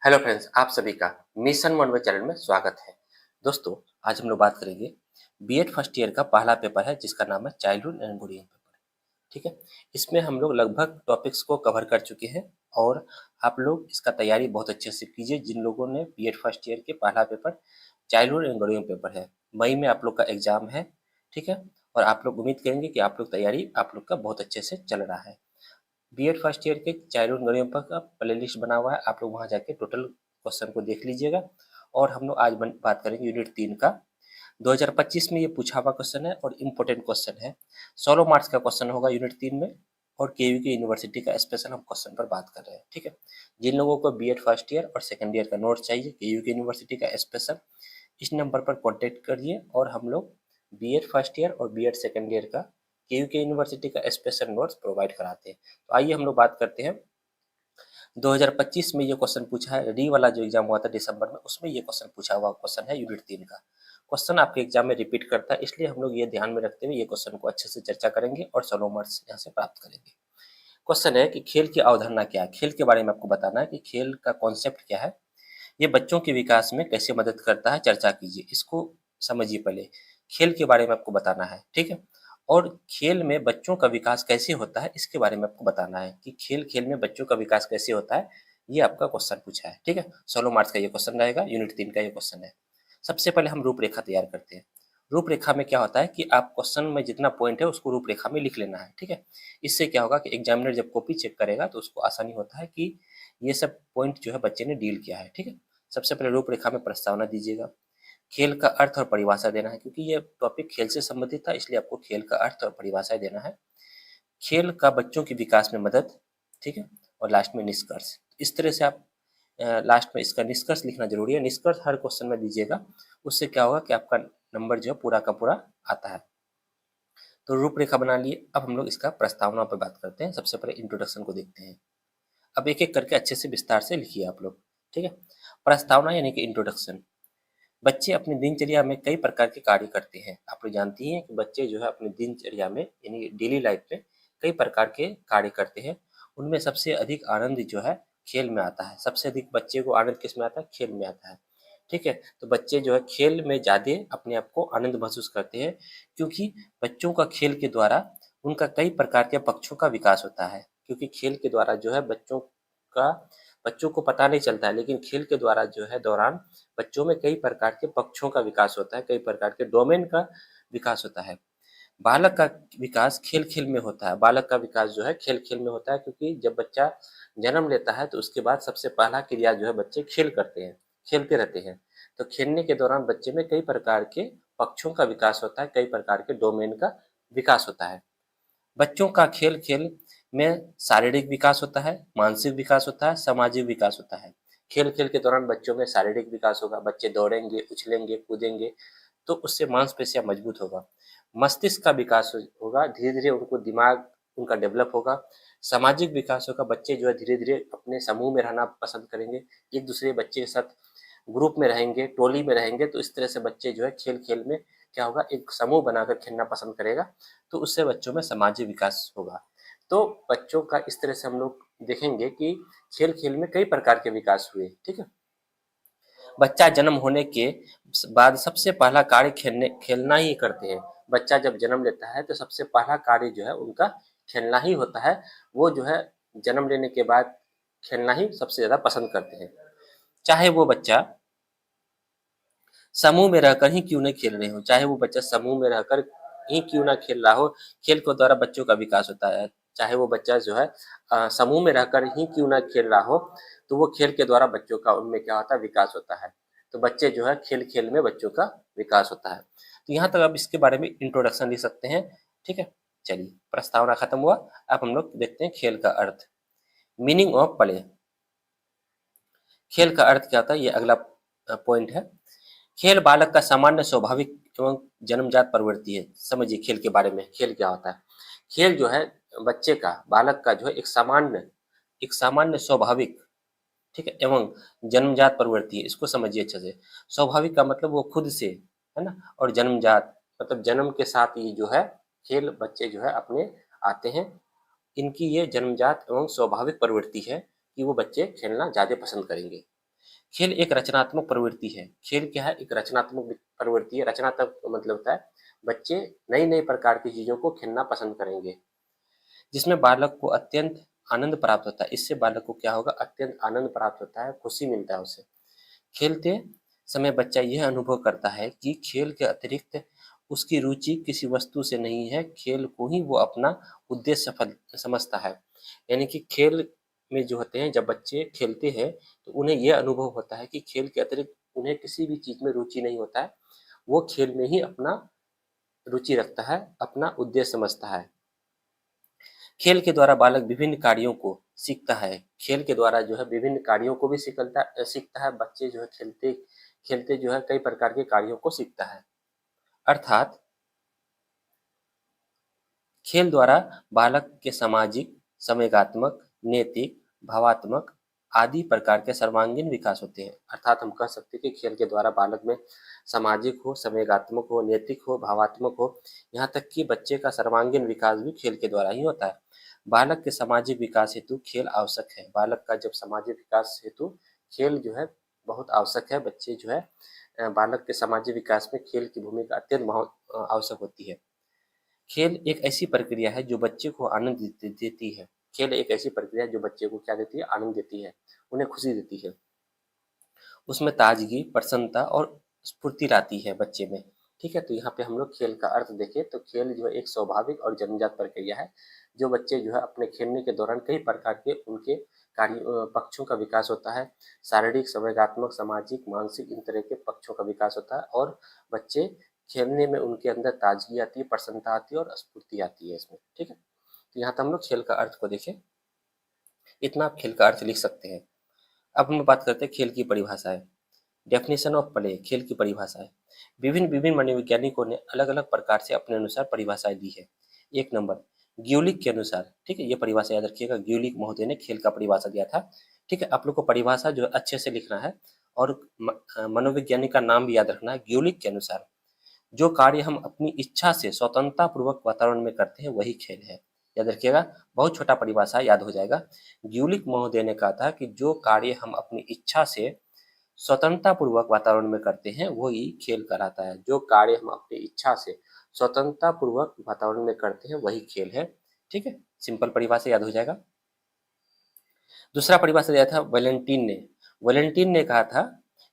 Hello friends, आप सभी का मिशन मनवे चैनल में स्वागत है। दोस्तों, आज हम लोग बात करेंगे बीएड फर्स्ट ईयर का पहला पेपर है जिसका नाम है चाइल्डहुड एंड गुडियन पेपर। ठीक है, इसमें हम लोग लगभग टॉपिक्स को कवर कर चुके हैं और आप लोग इसका तैयारी बहुत अच्छे से कीजिए। जिन लोगों ने बीएड फर्स्ट ईयर के पहला पेपर चाइल्डहुड एंड गुडियन पेपर है, मई में आप लोग का एग्जाम है। ठीक है, और आप लोग उम्मीद करेंगे कि आप लोग तैयारी आप लोग का बहुत अच्छे से चल रहा है। बीएड फर्स्ट ईयर के चाइल्डहुड गणित का प्ले लिस्ट बना हुआ है, आप लोग वहाँ जाके टोटल क्वेश्चन को देख लीजिएगा। और हम लोग आज बात करेंगे यूनिट 3 का। 2025 में ये पूछा हुआ क्वेश्चन है और इम्पोर्टेंट क्वेश्चन है। 16 मार्क्स का क्वेश्चन होगा यूनिट 3 में और केयू यूनिवर्सिटी का स्पेशल हम क्वेश्चन पर बात कर रहे हैं। ठीक है, जिन लोगों को बीएड फर्स्ट ईयर और सेकेंड ईयर का नोट चाहिए केयू यूनिवर्सिटी का स्पेशल, इस नंबर पर कॉन्टेक्ट करिए और हम लोग बीएड फर्स्ट ईयर और बीएड सेकेंड ईयर का केयू यूनिवर्सिटी का स्पेशल नोट्स प्रोवाइड कराते हैं। तो आइए हम लोग बात करते हैं। 2025 में ये क्वेश्चन पूछा है, री वाला जो एग्जाम हुआ था दिसंबर में, उसमें ये क्वेश्चन पूछा हुआ क्वेश्चन है यूनिट 3 का। क्वेश्चन आपके एग्जाम में रिपीट करता है, इसलिए हम लोग ये ध्यान में रखते हुए ये क्वेश्चन को अच्छे से चर्चा करेंगे और 16 मार्क्स यहाँ से प्राप्त करेंगे। क्वेश्चन है कि खेल की अवधारणा क्या है। खेल के बारे में आपको बताना है कि खेल का कॉन्सेप्ट क्या है, ये बच्चों के विकास में कैसे मदद करता है, चर्चा कीजिए। इसको समझिए पहले, खेल के बारे में आपको बताना है। ठीक है, और खेल में बच्चों का विकास कैसे होता है इसके बारे में आपको बताना है कि खेल खेल में बच्चों का विकास कैसे होता है। ये आपका क्वेश्चन पूछा है। ठीक है, 16 मार्क्स का ये क्वेश्चन रहेगा, यूनिट 3 का ये क्वेश्चन है। सबसे पहले हम रूपरेखा तैयार करते हैं। रूपरेखा में क्या होता है कि आप क्वेश्चन में जितना पॉइंट है उसको रूपरेखा में लिख लेना है। ठीक है, इससे क्या होगा कि एग्जामिनर जब कॉपी चेक करेगा तो उसको आसानी होता है कि ये सब पॉइंट जो है बच्चे ने डील किया है। ठीक है, सबसे पहले रूपरेखा में प्रस्तावना दीजिएगा। खेल का अर्थ और परिभाषा देना है, क्योंकि ये टॉपिक खेल से संबंधित था इसलिए आपको खेल का अर्थ और परिभाषा देना है। खेल का बच्चों के विकास में मदद। ठीक है, और लास्ट में निष्कर्ष। इस तरह से आप लास्ट में इसका निष्कर्ष लिखना जरूरी है। निष्कर्ष हर क्वेश्चन में दीजिएगा, उससे क्या होगा कि आपका नंबर जो है पूरा का पूरा आता है। तो रूपरेखा बना लिए, अब हम लोग इसका प्रस्तावना पर बात करते हैं। सबसे पहले इंट्रोडक्शन को देखते हैं। अब एक एक करके अच्छे से विस्तार से लिखिए आप लोग। ठीक है, प्रस्तावना यानी कि इंट्रोडक्शन। बच्चे अपनी दिनचर्या में कई प्रकार के कार्य करते हैं। आप लोग जानती हैं कि बच्चे जो है अपनी दिनचर्या में यानी डेली लाइफ में कई प्रकार के कार्य करते हैं। उनमें सबसे अधिक आनंद जो है खेल में आता है। सबसे अधिक बच्चे को आनंद किस में आता है? खेल में आता है। ठीक है, तो बच्चे जो है खेल में ज़्यादा अपने आप को आनंद महसूस करते हैं, क्योंकि बच्चों का खेल के द्वारा उनका कई प्रकार के पक्षों का विकास होता है। क्योंकि खेल के द्वारा जो है बच्चों को पता नहीं चलता है, लेकिन खेल के द्वारा जो है दौरान बच्चों में कई प्रकार के पक्षों का विकास होता है, कई प्रकार के डोमेन का विकास होता है। बालक का विकास खेल खेल में होता है। बालक का विकास जो है खेल खेल में होता है, क्योंकि जब बच्चा जन्म लेता है तो उसके बाद सबसे पहला क्रिया जो है बच्चे खेल करते हैं, खेलते रहते हैं। तो खेलने के दौरान बच्चे में कई प्रकार के पक्षों का विकास होता है, कई प्रकार के डोमेन का विकास होता है। बच्चों का खेल खेल में शारीरिक विकास होता है, मानसिक विकास होता है, सामाजिक विकास होता है। खेल खेल के दौरान बच्चों में शारीरिक विकास होगा, बच्चे दौड़ेंगे, उछलेंगे, कूदेंगे, तो उससे मांसपेशियां मजबूत होगा। मस्तिष्क का विकास होगा, धीरे धीरे उनको दिमाग उनका डेवलप होगा। सामाजिक विकास होगा, बच्चे जो है धीरे धीरे अपने समूह में रहना पसंद करेंगे, एक दूसरे बच्चे के साथ ग्रुप में रहेंगे, टोली में रहेंगे। तो इस तरह से बच्चे जो है खेल खेल में क्या होगा, एक समूह बनाकर खेलना पसंद करेगा, तो उससे बच्चों में सामाजिक विकास होगा। तो बच्चों का इस तरह से हम लोग देखेंगे कि खेल खेल में कई प्रकार के विकास हुए। ठीक है, बच्चा जन्म होने के बाद सबसे पहला कार्य खेलना ही करते हैं। बच्चा जब जन्म लेता है तो सबसे पहला कार्य जो है उनका खेलना ही होता है। वो जो है जन्म लेने के बाद खेलना ही सबसे ज्यादा पसंद करते हैं, चाहे वो बच्चा समूह में रहकर ही क्यों नहीं खेल रहे हो, चाहे वो बच्चा समूह में रहकर ही क्यों ना खेल रहा हो। खेल के द्वारा बच्चों का विकास होता है। चाहे वो बच्चा जो है समूह में रहकर ही क्यों ना खेल रहा हो, तो वो खेल के द्वारा बच्चों का उनमें क्या होता है, विकास होता है। तो बच्चे जो है खेल खेल में बच्चों का विकास होता है। तो यहाँ तक आप इसके बारे में इंट्रोडक्शन लिख सकते हैं। ठीक है, चलिए प्रस्तावना खत्म हुआ। अब हम लोग देखते हैं खेल का अर्थ, मीनिंग ऑफ प्ले। खेल का अर्थ क्या होता है, ये अगला पॉइंट है। खेल बालक का सामान्य स्वाभाविक एवं जन्मजात प्रवृत्ति है। समझिए खेल के बारे में, खेल क्या होता है। खेल जो है बच्चे का, बालक का जो है एक सामान्य स्वाभाविक, ठीक है, एवं जन्मजात प्रवृत्ति है। इसको समझिए अच्छे से। स्वाभाविक का मतलब वो खुद से है ना, और जन्मजात मतलब जन्म के साथ ये जो है खेल बच्चे जो है अपने आते हैं। इनकी ये जन्मजात एवं स्वाभाविक प्रवृत्ति है कि वो बच्चे खेलना ज्यादा पसंद करेंगे। खेल एक रचनात्मक प्रवृत्ति है। खेल क्या है? एक रचनात्मक प्रवृत्ति है। रचनात्मक मतलब होता है बच्चे नई नई प्रकार की चीजों को खेलना पसंद करेंगे, जिसमें बालक को अत्यंत आनंद प्राप्त होता है। इससे बालक को क्या होगा? अत्यंत आनंद प्राप्त होता है, खुशी मिलता है उसे। खेलते समय बच्चा यह अनुभव करता है कि खेल के अतिरिक्त उसकी रुचि किसी वस्तु से नहीं है, खेल को ही वो अपना उद्देश्य सफल समझता है। यानी कि खेल में जो होते हैं, जब बच्चे खेलते हैं तो उन्हें यह अनुभव होता है कि खेल के अतिरिक्त उन्हें किसी भी चीज में रुचि नहीं होता है, वो खेल में ही अपना रुचि रखता है, अपना उद्देश्य समझता है। खेल के द्वारा बालक विभिन्न कार्यों को सीखता है। खेल के द्वारा जो है विभिन्न कार्यों को भी सीखता है। बच्चे जो है खेलते खेलते जो है कई प्रकार के कार्यों को सीखता है। अर्थात खेल द्वारा बालक के सामाजिक, संवेगात्मक, नैतिक, भावात्मक आदि प्रकार के सर्वांगीण विकास होते हैं। अर्थात हम कह सकते हैं कि खेल के द्वारा बालक में सामाजिक हो, संवेगात्मक हो, नैतिक हो, भावात्मक हो, यहाँ तक कि बच्चे का सर्वांगीण विकास भी खेल के द्वारा ही होता है। बालक के सामाजिक विकास हेतु खेल आवश्यक है। बालक का जब सामाजिक विकास हेतु खेल जो है बहुत आवश्यक है। बच्चे जो है बालक के सामाजिक विकास में खेल की भूमिका अत्यंत आवश्यक होती है। खेल एक ऐसी प्रक्रिया है जो बच्चे को आनंद देती है। खेल एक ऐसी प्रक्रिया है जो बच्चे को क्या देती है? आनंद देती है, उन्हें खुशी देती है। उसमें ताजगी, प्रसन्नता और स्फूर्ति लाती है बच्चे में। ठीक है, तो यहाँ पे हम लोग खेल का अर्थ देखें तो खेल जो है एक स्वाभाविक और जन्मजात प्रक्रिया है, जो बच्चे जो है अपने खेलने के दौरान कई प्रकार के उनके कार्य पक्षों का विकास होता है। शारीरिक, संवेगात्मक, सामाजिक, मानसिक, इन तरह के पक्षों का विकास होता है और बच्चे खेलने में उनके अंदर ताजगी आती है, प्रसन्नता आती है और स्फूर्ति आती है इसमें। ठीक है, तो यहाँ तक हम लोग खेल का अर्थ को देखें, इतना आप खेल का अर्थ लिख सकते हैं। अब हम बात करते हैं खेल की परिभाषाएं। डेफिनेशन ऑफ प्ले, खेल की परिभाषाएं। विभिन्न विभिन्न मनोवैज्ञानिकों ने अलग अलग प्रकार से अपने अनुसार परिभाषाएं दी है। एक नंबर ग्यूलिक के अनुसार, ठीक है, ये परिभाषा याद रखिएगा, ग्यूलिक महोदय ने खेल का परिभाषा दिया था। ठीक है, आप लोग को परिभाषा जो है अच्छे से लिखना है और मनोवैज्ञानिक का नाम भी याद रखना है। ग्यूलिक के अनुसार जो कार्य हम अपनी इच्छा से स्वतंत्रता पूर्वक वातावरण में करते हैं वही खेल है। याद रखिएगा, बहुत छोटा परिभाषा याद हो जाएगा। ग्यूलिक महोदय ने कहा था कि जो कार्य हम अपनी इच्छा से स्वतंत्रता पूर्वक वातावरण में करते हैं वही खेल कहलाता है। जो कार्य हम अपनी इच्छा से स्वतंत्रता पूर्वक वातावरण में करते हैं वही खेल है। ठीक है, सिंपल परिभाषा याद हो जाएगा। दूसरा परिभाषा दिया था वैलेंटीन ने। वैलेंटीन ने कहा था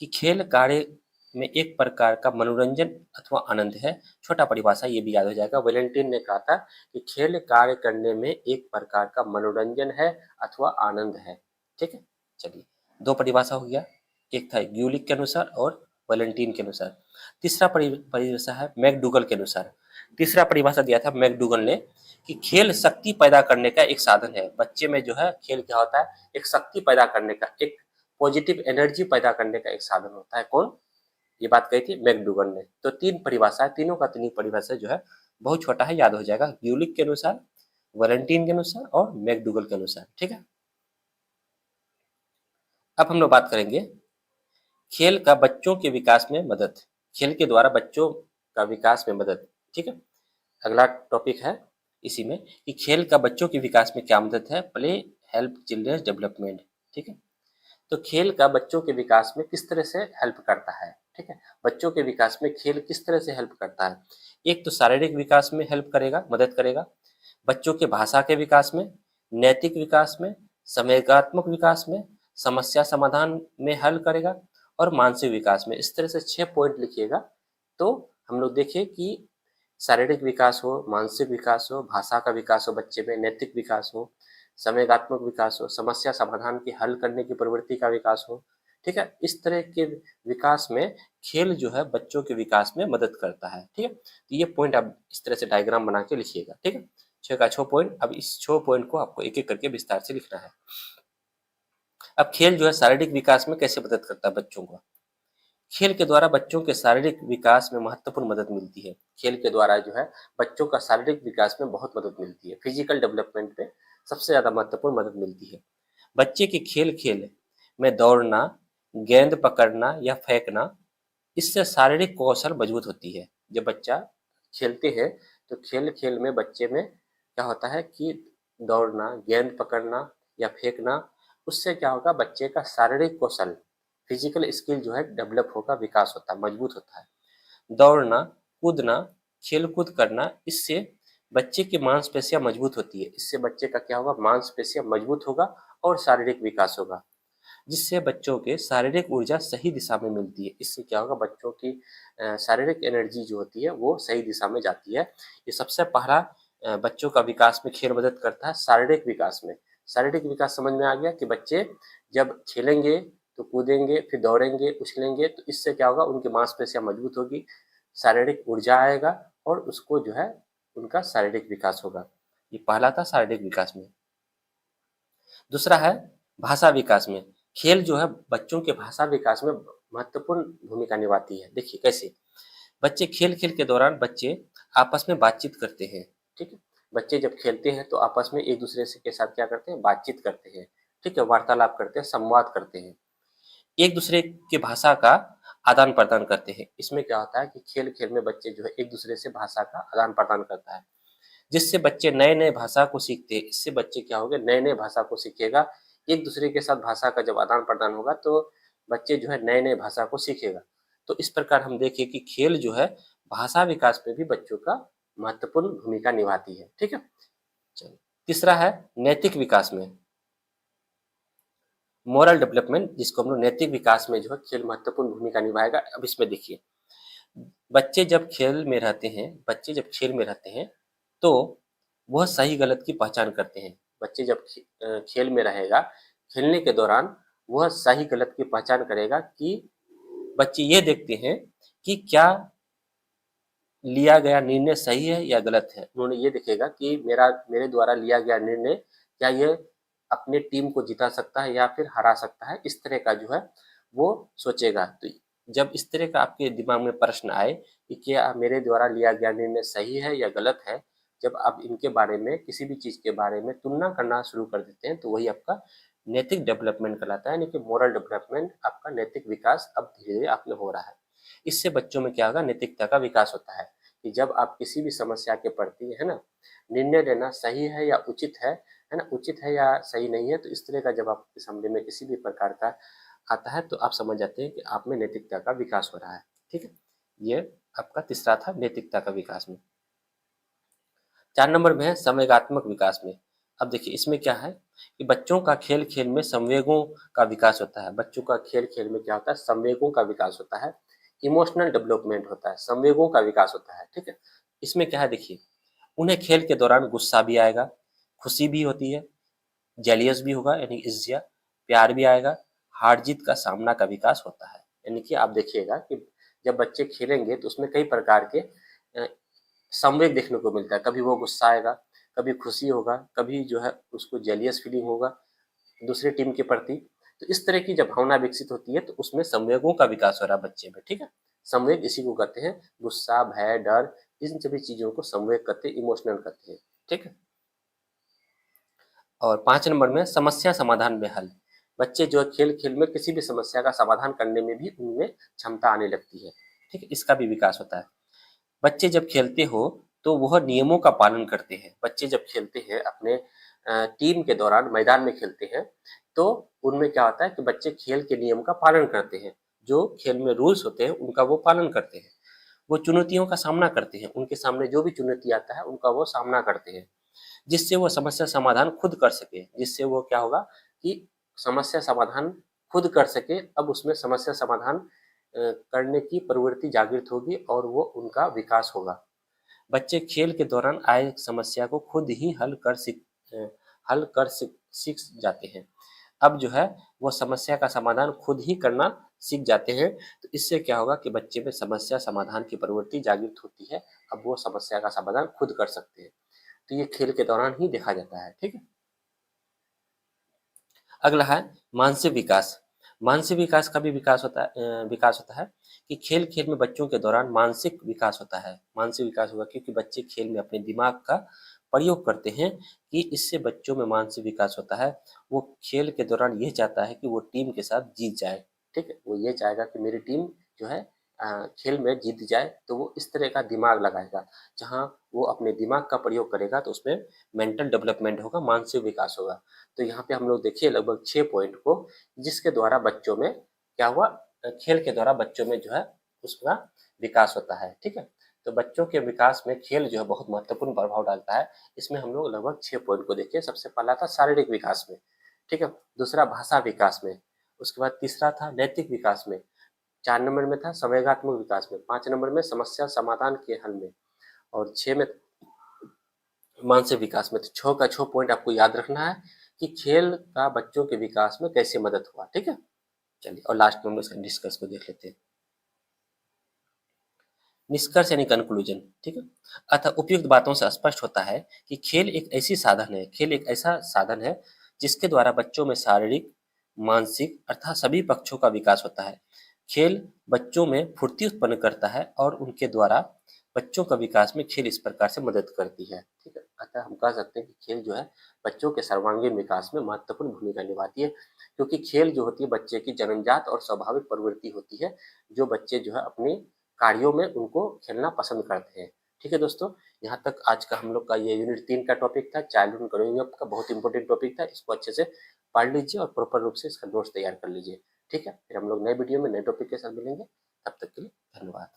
कि खेल कार्य में एक प्रकार का मनोरंजन अथवा आनंद है। छोटा परिभाषा ये भी याद हो जाएगा। वैलेंटीन ने कहा था कि खेल कार्य करने में एक प्रकार का मनोरंजन है अथवा आनंद है। ठीक है, चलिए दो परिभाषा हो गया, एक था ग्यूलिक के अनुसार और वैलेंटीन के अनुसार। तीसरा परिभाषा है मैकडूगल के अनुसार। तीसरा परिभाषा दिया था मैकडूगल ने कि खेल शक्ति पैदा करने का एक साधन है। बच्चे में जो है खेल क्या होता है? एक शक्ति पैदा करने का, एक पॉजिटिव एनर्जी पैदा करने का एक साधन होता है। कौन? ये बात कही थी मैकडूगल ने। तो तीन परिभाषा है, तीनों का तीन परिभाषा जो है बहुत छोटा है, याद हो जाएगा। ग्यूलिक के अनुसार, वैलेंटीन के अनुसार और मैकडूगल के अनुसार। ठीक है, अब हम लोग बात करेंगे खेल का बच्चों के विकास में मदद। खेल के द्वारा बच्चों का विकास में मदद। ठीक है, अगला टॉपिक है इसी में कि खेल का बच्चों के विकास में क्या मदद है। Play help childrens development. ठीक है, तो खेल का बच्चों के विकास में किस तरह से हेल्प करता है। ठीक है, बच्चों के विकास में खेल किस तरह से हेल्प करता है। एक तो शारीरिक विकास में हेल्प करेगा, मदद करेगा। बच्चों के भाषा के विकास में, नैतिक विकास में, संवेगात्मक विकास में, समस्या समाधान में हल करेगा और मानसिक विकास में। इस तरह से 6 पॉइंट लिखिएगा तो हम लोग देखें कि शारीरिक विकास हो, मानसिक विकास हो, भाषा का विकास हो बच्चे में, नैतिक विकास हो, संवेगात्मक विकास हो, समस्या समाधान की हल करने की प्रवृत्ति का विकास हो। ठीक है, इस तरह के विकास में खेल जो है बच्चों के विकास में मदद करता है। ठीक है, तो ये पॉइंट आप इस तरह से डायग्राम बना के लिखिएगा। ठीक है, 6 का 6 पॉइंट। अब इस 6 पॉइंट को आपको एक एक करके विस्तार से लिखना है। अब खेल जो है शारीरिक विकास में कैसे मदद करता है बच्चों को। खेल के द्वारा बच्चों के शारीरिक विकास में महत्वपूर्ण मदद मिलती है। खेल के द्वारा जो है बच्चों का शारीरिक विकास में बहुत मदद मिलती है। फिजिकल डेवलपमेंट में सबसे ज़्यादा महत्वपूर्ण मदद मिलती है। बच्चे के खेल खेल में दौड़ना, गेंद पकड़ना या फेंकना, इससे शारीरिक कौशल मजबूत होती है। जब बच्चा खेलते हैं तो खेल खेल में बच्चे में क्या होता है कि दौड़ना, गेंद पकड़ना या फेंकना, उससे क्या होगा बच्चे का शारीरिक कौशल, फिजिकल स्किल जो है डेवलप होगा, विकास होता है, मजबूत होता है। दौड़ना, कूदना, खेल कूद करना, इससे बच्चे की मांसपेशियां मजबूत होती है। इससे बच्चे का क्या होगा, मांसपेशियां मजबूत होगा और शारीरिक विकास होगा, जिससे बच्चों के शारीरिक ऊर्जा सही दिशा में मिलती है। इससे क्या होगा, बच्चों की शारीरिक एनर्जी जो होती है वो सही दिशा में जाती है। ये सबसे पहला बच्चों का विकास में खेल मदद करता है, शारीरिक विकास में। शारीरिक विकास समझ में आ गया कि बच्चे जब खेलेंगे तो कूदेंगे, फिर दौड़ेंगे, उछलेंगे, तो इससे क्या होगा, उनकी मांसपेशियां मजबूत होगी, शारीरिक ऊर्जा आएगा और उसको जो है उनका शारीरिक विकास होगा। ये पहला था शारीरिक विकास में। दूसरा है भाषा विकास में। खेल जो है बच्चों के भाषा विकास में महत्वपूर्ण भूमिका निभाती है। देखिए कैसे, बच्चे खेल के दौरान बच्चे आपस में बातचीत करते हैं। ठीक है, बच्चे जब खेलते हैं तो आपस में एक दूसरे से के साथ क्या करते हैं, बातचीत करते हैं। ठीक है, वार्तालाप करते हैं, संवाद करते हैं, एक दूसरे के भाषा का आदान प्रदान करते हैं। इसमें क्या होता है कि खेल खेल में बच्चे जो है एक दूसरे से भाषा का आदान प्रदान करता है, जिससे बच्चे नए नए भाषा को सीखते हैं। इससे बच्चे क्या होंगे, नए नए भाषा को सीखेगा। एक दूसरे के साथ भाषा का जब आदान प्रदान होगा तो बच्चे जो है नए नए भाषा को सीखेगा। तो इस प्रकार हम देखें कि खेल जो है भाषा विकास में भी बच्चों का महत्वपूर्ण भूमिका निभाती है। ठीक है, चलिए तीसरा है नैतिक विकास में, मोरल डेवलपमेंट, जिसको हम लोग नैतिक विकास में जो है खेल महत्वपूर्ण भूमिका निभाएगा। अब इसमें देखिए, बच्चे जब खेल में रहते हैं तो वह सही गलत की पहचान करते हैं। बच्चे जब खेल में रहेगा, खेलने के दौरान वह सही गलत की पहचान करेगा कि बच्चे ये देखते हैं कि क्या लिया गया निर्णय सही है या गलत है। उन्होंने ये देखेगा कि मेरे द्वारा लिया गया निर्णय क्या ये अपने टीम को जिता सकता है या फिर हरा सकता है, इस तरह का जो है वो सोचेगा। तो जब इस तरह का आपके दिमाग में प्रश्न आए कि क्या मेरे द्वारा लिया गया निर्णय सही है या गलत है, जब आप इनके बारे में किसी भी चीज़ के बारे में तुलना करना शुरू कर देते हैं तो वही आपका नैतिक डेवलपमेंट कहलाता है, यानी कि मोरल डेवलपमेंट, आपका नैतिक विकास अब धीरे धीरे आप में हो रहा है। इससे बच्चों में क्या होगा, नैतिकता का विकास होता है कि जब आप किसी भी समस्या के प्रति है ना, निर्णय लेना सही है या उचित है ना, उचित है या सही नहीं है, तो इस तरह का जब आपके सामने में किसी भी प्रकार का आता है तो आप समझ जाते हैं कि आप में नैतिकता का विकास हो रहा है। ठीक है, ये आपका तीसरा था नैतिकता का विकास में। 4 नंबर में है संवेगात्मक विकास में। अब देखिए इसमें क्या है कि बच्चों का खेल खेल में संवेगों का विकास होता है। बच्चों का खेल खेल में क्या होता है, संवेगों का विकास होता है, इमोशनल डेवलपमेंट होता है, संवेगों का विकास होता है। ठीक है, इसमें क्या है, देखिए उन्हें खेल के दौरान गुस्सा भी आएगा, खुशी भी होती है, जेलियस भी होगा यानी ईर्ष्या, प्यार भी आएगा, हार जीत का सामना का विकास होता है। यानी कि आप देखिएगा कि जब बच्चे खेलेंगे तो उसमें कई प्रकार के संवेग देखने को मिलता है। कभी वो गुस्सा आएगा, कभी खुशी होगा, कभी जो है उसको जेलियस फीलिंग होगा दूसरे टीम के प्रति। तो इस तरह की जब भावना विकसित होती है तो उसमें संवेगों का विकास हो रहा है बच्चे में। ठीक है, संवेग इसी को कहते हैं, गुस्सा, भय, डर, इन सभी चीजों को संवेग कहते हैं, इमोशनल कहते हैं। ठीक है, और 5 नंबर में समस्या समाधान में हल। बच्चे जो खेल खेल में किसी भी समस्या का समाधान करने में भी उनमें क्षमता आने लगती है। ठीक है, इसका भी विकास होता है। बच्चे जब खेलते हो तो वह नियमों का पालन करते हैं। बच्चे जब खेलते हैं अपने टीम के दौरान मैदान में खेलते हैं तो उनमें क्या होता है कि बच्चे खेल के नियम का पालन करते हैं। जो खेल में रूल्स होते हैं उनका वो पालन करते हैं। वो चुनौतियों का सामना करते हैं, उनके सामने जो भी चुनौती आता है उनका वो सामना करते हैं, जिससे वो समस्या समाधान खुद कर सके। जिससे वो क्या होगा कि समस्या समाधान खुद कर सके। अब उसमें समस्या समाधान करने की प्रवृत्ति जागृत होगी और वो उनका विकास होगा। बच्चे खेल के दौरान आए समस्या को खुद ही हल कर सीख जाते हैं। अब जो है वो समस्या का समाधान खुद ही करना सीख जाते हैं। तो इससे क्या होगा कि बच्चे में समस्या समाधान की प्रवृत्ति जागृत होती है। अब वो समस्या का समाधान खुद कर सकते हैं। तो ये खेल के दौरान ही देखा जाता है। ठीक है, अगला है मानसिक विकास। मानसिक विकास का भी विकास होता है कि खेल खेल में बच्चों के दौरान मानसिक विकास होता है। मानसिक विकास होगा क्योंकि बच्चे खेल में अपने दिमाग का प्रयोग करते हैं, कि इससे बच्चों में मानसिक विकास होता है। वो खेल के दौरान ये चाहता है कि वो टीम के साथ जीत जाए। ठीक है, वो ये चाहेगा कि मेरी टीम जो है खेल में जीत जाए, तो वो इस तरह का दिमाग लगाएगा। जहाँ वो अपने दिमाग का प्रयोग करेगा तो उसमें मेंटल डेवलपमेंट होगा, मानसिक विकास होगा। तो यहाँ पे हम लोग देखिए लगभग 6 पॉइंट को, जिसके द्वारा बच्चों में क्या हुआ, खेल के द्वारा बच्चों में जो है उसका विकास होता है। ठीक है, तो बच्चों के विकास में खेल जो है बहुत महत्वपूर्ण प्रभाव डालता है। इसमें हम लोग लगभग 6 पॉइंट को देखिए। सबसे पहला था शारीरिक विकास में, ठीक है, दूसरा भाषा विकास में, उसके बाद तीसरा था नैतिक विकास में, 4 नंबर में था संवेगात्मक विकास में, 5 नंबर में समस्या समाधान के हल में, और 6 में मानसिक विकास में। तो 6 का 6 पॉइंट आपको याद रखना है कि खेल का बच्चों के विकास में कैसे मदद हुआ। ठीक है, चलिए और लास्ट में हम इसका डिस्कस को देख लेते हैं। निष्कर्ष यानी कंक्लूजन। ठीक है, अतः उपयुक्त बातों से स्पष्ट होता है कि खेल एक ऐसा साधन है जिसके द्वारा बच्चों में शारीरिक, मानसिक अर्थात सभी पक्षों का विकास होता है। खेल बच्चों में फुर्ती उत्पन्न करता है और उनके द्वारा बच्चों का विकास में खेल इस प्रकार से मदद करती है। ठीक है, अतः हम कह सकते हैं कि खेल जो है बच्चों के सर्वांगीण विकास में महत्वपूर्ण भूमिका निभाती है, क्योंकि खेल जो होती है बच्चे की जन्मजात और स्वाभाविक प्रवृत्ति होती है, जो बच्चे जो है अपने कार्यों में उनको खेलना पसंद करते हैं। ठीक है दोस्तों, यहाँ तक आज का हम लोग का ये यूनिट 3 का टॉपिक था, चाइल्डहुड ग्रोइंग अप का बहुत इंपॉर्टेंट टॉपिक था। इसको अच्छे से पढ़ लीजिए और प्रॉपर रूप से इसका नोट्स तैयार कर लीजिए। ठीक है, फिर हम लोग नए वीडियो में नए टॉपिक के साथ मिलेंगे। तब तक के लिए धन्यवाद।